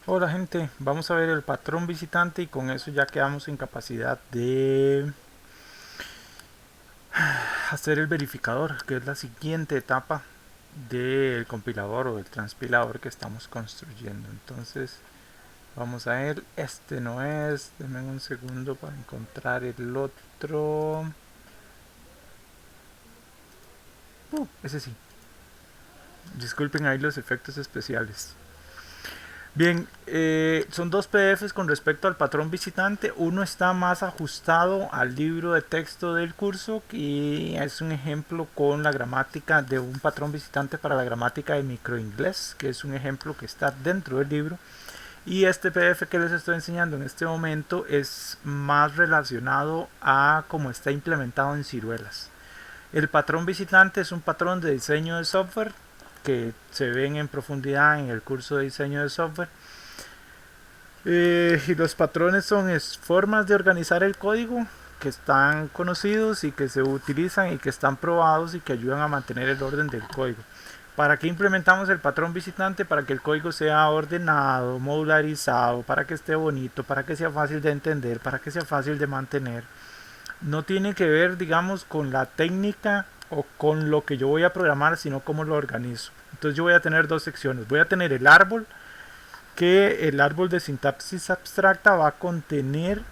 Hola gente, vamos a ver el patrón visitante y con eso ya quedamos en capacidad de hacer el verificador, que es la siguiente etapa del compilador o del transpilador que estamos construyendo. Entonces vamos a ver, este no es, denme un segundo para encontrar el otro. Ese sí, disculpen ahí los efectos especiales. Bien, son dos PDFs con respecto al patrón visitante. Uno está más ajustado al libro de texto del curso y es un ejemplo con la gramática de un patrón visitante para la gramática de microinglés, que es un ejemplo que está dentro del libro. Y este PDF que les estoy enseñando en este momento es más relacionado a cómo está implementado en ciruelas. El patrón visitante es un patrón de diseño de software que se ven en profundidad en el curso de diseño de software. Y los patrones son formas de organizar el código que están conocidos y que se utilizan y que están probados y que ayudan a mantener el orden del código. ¿Para qué implementamos el patrón visitante? Para que el código sea ordenado, modularizado, para que esté bonito, para que sea fácil de entender, para que sea fácil de mantener. No tiene que ver, digamos, con la técnica o con lo que yo voy a programar, sino cómo lo organizo. Entonces yo voy a tener dos secciones. Voy a tener el árbol, que el árbol de sintaxis abstracta va a contener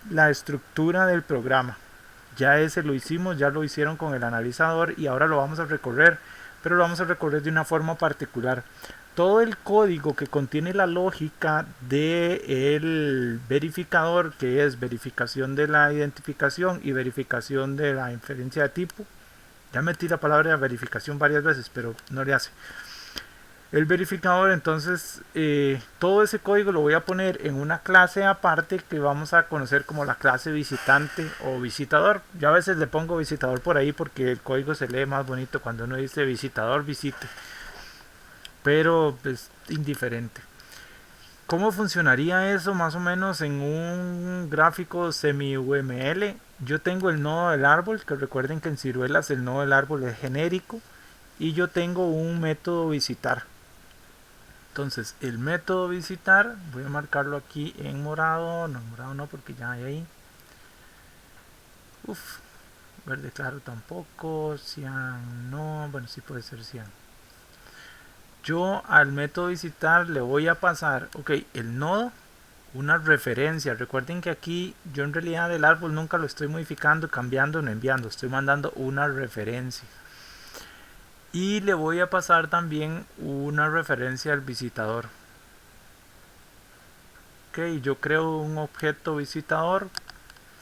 la estructura del programa. Ya ese lo hicimos, ya lo hicieron con el analizador y ahora lo vamos a recorrer, pero lo vamos a recorrer de una forma particular. Todo el código que contiene la lógica del verificador, que es verificación de la identificación y verificación de la inferencia de tipo, ya metí la palabra verificación varias veces, pero no le hace. El verificador, entonces, todo ese código lo voy a poner en una clase aparte que vamos a conocer como la clase visitante o visitador. Yo a veces le pongo visitador por ahí porque el código se lee más bonito cuando uno dice visitador visite, pero es indiferente. ¿Cómo funcionaría eso más o menos en un gráfico semi-UML? Yo tengo el nodo del árbol, que recuerden que en ciruelas el nodo del árbol es genérico, y yo tengo un método visitar. Entonces, el método visitar, voy a marcarlo aquí en morado, no en morado no porque ya hay ahí. Uf, verde claro tampoco, cian no, bueno sí puede ser cian. Yo al método visitar le voy a pasar, ok, el nodo, una referencia. Recuerden que aquí yo en realidad el árbol nunca lo estoy modificando, cambiando, no enviando, estoy mandando una referencia. Y le voy a pasar también una referencia al visitador. Ok, yo creo un objeto visitador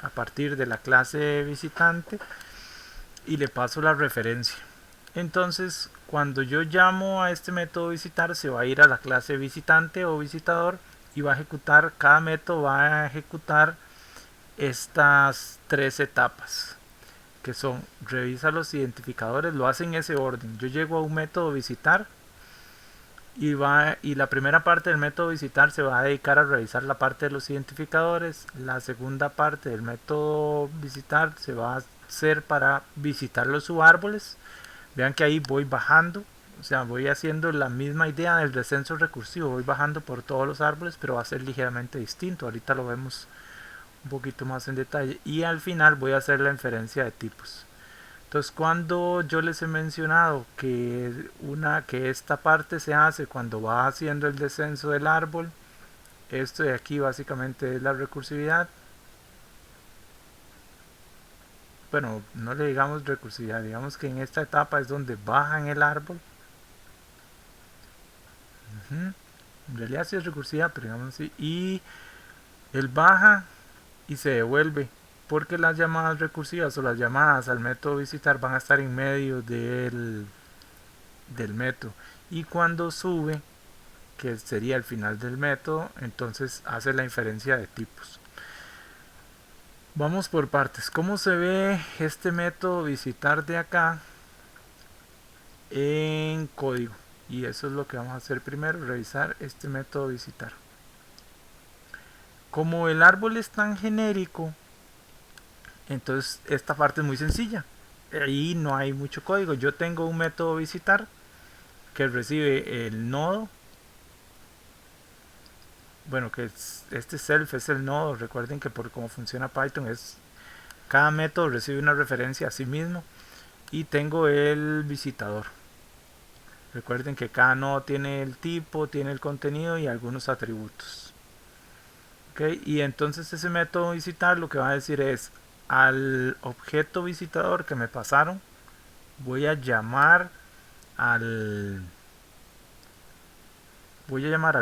a partir de la clase visitante y le paso la referencia. Entonces, cuando yo llamo a este método visitar, se va a ir a la clase visitante o visitador y va a ejecutar, cada método va a ejecutar estas tres etapas, que son revisa los identificadores, lo hace en ese orden. Yo llego a un método visitar y la primera parte del método visitar se va a dedicar a revisar la parte de los identificadores. La segunda parte del método visitar se va a hacer para visitar los subárboles. Vean que ahí voy bajando, o sea, voy haciendo la misma idea del descenso recursivo, voy bajando por todos los árboles, pero va a ser ligeramente distinto. Ahorita lo vemos un poquito más en detalle. Y al final voy a hacer la inferencia de tipos. Entonces, cuando yo les he mencionado que esta parte se hace cuando va haciendo el descenso del árbol, esto de aquí básicamente es la recursividad. Bueno, no le digamos recursividad, digamos que en esta etapa es donde bajan el árbol. En realidad sí es recursividad, pero digamos así. Y él baja y se devuelve, porque las llamadas recursivas o las llamadas al método visitar van a estar en medio del método. Y cuando sube, que sería el final del método, entonces hace la inferencia de tipos. Vamos por partes. ¿Cómo se ve este método visitar de acá en código? Y eso es lo que vamos a hacer primero, revisar este método visitar. Como el árbol es tan genérico, entonces esta parte es muy sencilla. Ahí no hay mucho código. Yo tengo un método visitar que recibe el nodo bueno, que este self es el nodo. Recuerden que por cómo funciona Python es cada método recibe una referencia a sí mismo. Y tengo el visitador. Recuerden que cada nodo tiene el tipo, tiene el contenido y algunos atributos. ¿Okay? Y entonces ese método visitar lo que va a decir es al objeto visitador que me pasaron, voy a llamar al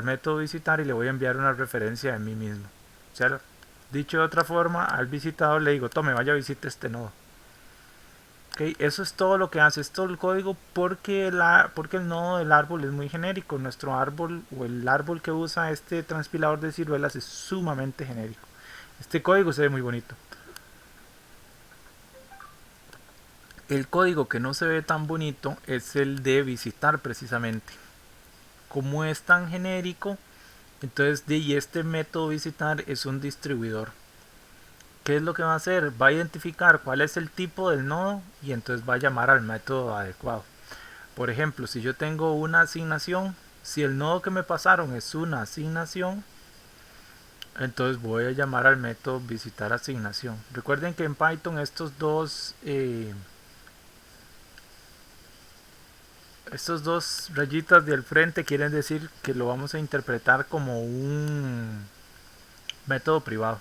método visitar y le voy a enviar una referencia de mí mismo. O sea, dicho de otra forma, al visitador le digo, tome, vaya a visitar este nodo. Okay, eso es todo lo que hace, es todo el código porque el nodo del árbol es muy genérico. Nuestro árbol o el árbol que usa este transpilador de ciruelas es sumamente genérico. Este código se ve muy bonito. El código que no se ve tan bonito es el de visitar precisamente. Como es tan genérico, entonces y este método visitar es un distribuidor. ¿Qué es lo que va a hacer? Va a identificar cuál es el tipo del nodo y entonces va a llamar al método adecuado. Por ejemplo, si yo tengo una asignación, si el nodo que me pasaron es una asignación, entonces voy a llamar al método visitar asignación. Recuerden que en Python estos dos rayitas del frente quieren decir que lo vamos a interpretar como un método privado.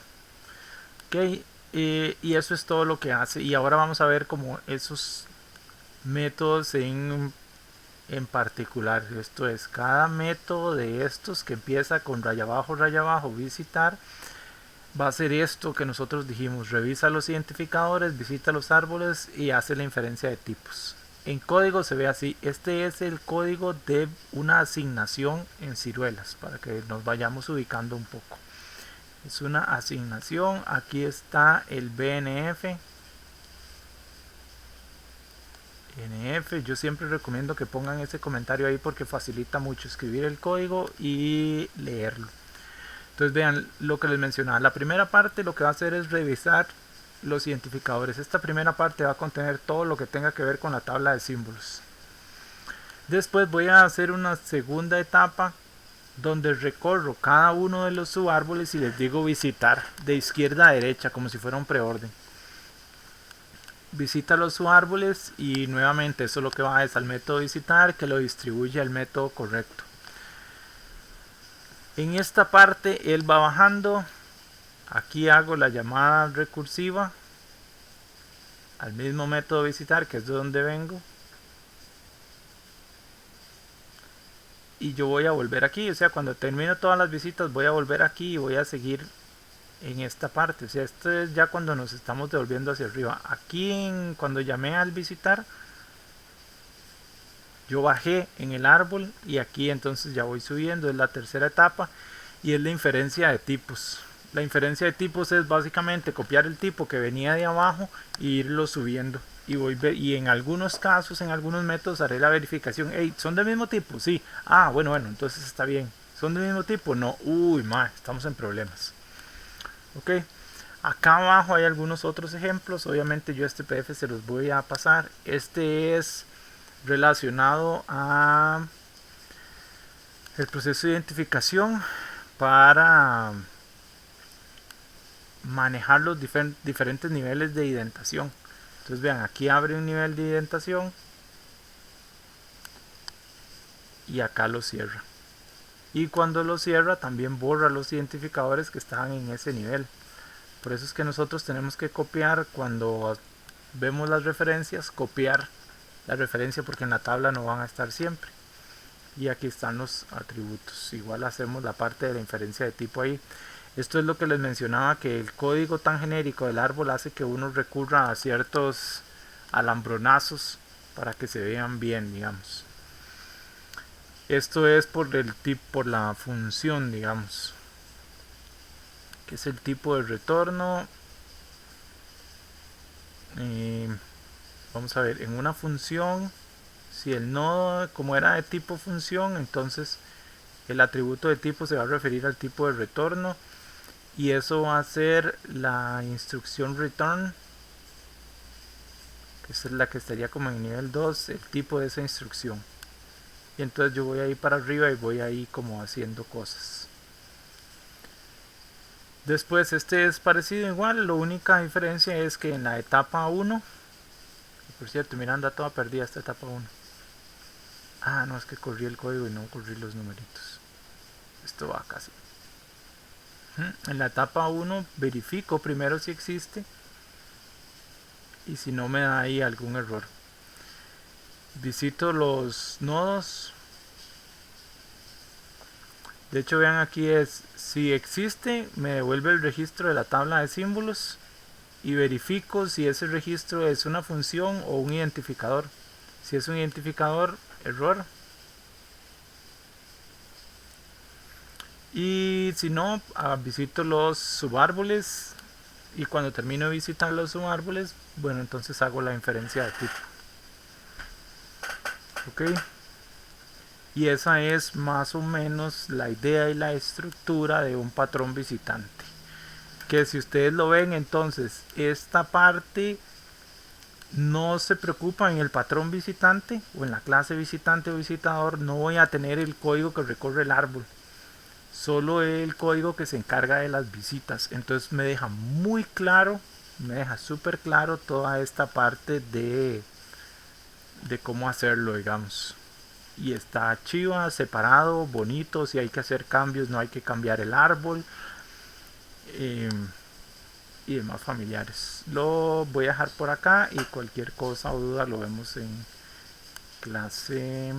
Ok, y eso es todo lo que hace. Y ahora vamos a ver como esos métodos en particular. Esto es, cada método de estos que empieza con raya abajo, visitar, va a ser esto que nosotros dijimos: revisa los identificadores, visita los árboles y hace la inferencia de tipos. En código se ve así. Este es el código de una asignación en ciruelas, para que nos vayamos ubicando un poco. Es una asignación. Aquí está el BNF. Yo siempre recomiendo que pongan ese comentario ahí porque facilita mucho escribir el código y leerlo. Entonces vean lo que les mencionaba. La primera parte lo que va a hacer es revisar los identificadores. Esta primera parte va a contener todo lo que tenga que ver con la tabla de símbolos. Después voy a hacer una segunda etapa donde recorro cada uno de los subárboles y les digo visitar de izquierda a derecha como si fuera un preorden. Visita los subárboles y nuevamente eso lo que va es al método visitar, que lo distribuye al método correcto. En esta parte él va bajando. Aquí hago la llamada recursiva al mismo método visitar, que es de donde vengo, y yo voy a volver aquí. O sea, cuando termino todas las visitas voy a volver aquí y voy a seguir en esta parte. O sea, esto es ya cuando nos estamos devolviendo hacia arriba. Aquí cuando llamé al visitar, yo bajé en el árbol y aquí entonces ya voy subiendo. Es la tercera etapa y es la inferencia de tipos. La inferencia de tipos es básicamente copiar el tipo que venía de abajo e irlo subiendo. Y en algunos casos, en algunos métodos haré la verificación. Hey, ¿son del mismo tipo? Sí. Ah, bueno, entonces está bien. ¿Son del mismo tipo? No. Uy, estamos en problemas. Ok. Acá abajo hay algunos otros ejemplos. Obviamente yo este PDF se los voy a pasar. Este es relacionado a el proceso de identificación para manejar los diferentes niveles de identación. Entonces vean, aquí abre un nivel de identación y acá lo cierra. Y cuando lo cierra también borra los identificadores que estaban en ese nivel. Por eso es que nosotros tenemos que copiar cuando vemos las referencias, copiar la referencia porque en la tabla no van a estar siempre. Y aquí están los atributos. Igual hacemos la parte de la inferencia de tipo ahí. Esto es lo que les mencionaba, que el código tan genérico del árbol hace que uno recurra a ciertos alambronazos para que se vean bien, digamos. Esto es por la función, digamos, que es el tipo de retorno. Vamos a ver, en una función, si el nodo, como era de tipo función, entonces el atributo de tipo se va a referir al tipo de retorno. Y eso va a ser la instrucción return, que es la que estaría como en nivel 2, el tipo de esa instrucción. Y entonces yo voy a ir para arriba y voy ahí como haciendo cosas. Después este es parecido igual, la única diferencia es que en la etapa 1, por cierto, mira, anda toda perdida esta etapa 1. Ah, no, es que corrí el código y no corrí los numeritos. Esto va casi. En la etapa 1 verifico primero si existe y si no me da ahí algún error. Visito los nodos. De hecho, vean aquí es si existe, me devuelve el registro de la tabla de símbolos y verifico si ese registro es una función o un identificador. Si es un identificador, error. Y si no, visito los subárboles y cuando termino de visitar los subárboles, bueno, entonces hago la inferencia de tipo. Ok. Y esa es más o menos la idea y la estructura de un patrón visitante. Que si ustedes lo ven, entonces esta parte no se preocupa en el patrón visitante o en la clase visitante o visitador. No voy a tener el código que recorre el árbol, solo el código que se encarga de las visitas. Entonces me deja muy claro, me deja súper claro toda esta parte de cómo hacerlo, digamos. Y está chiva, separado, bonito. Si hay que hacer cambios, no hay que cambiar el árbol. eh, y demás familiares. Lo voy a dejar por acá y cualquier cosa o duda lo vemos en clase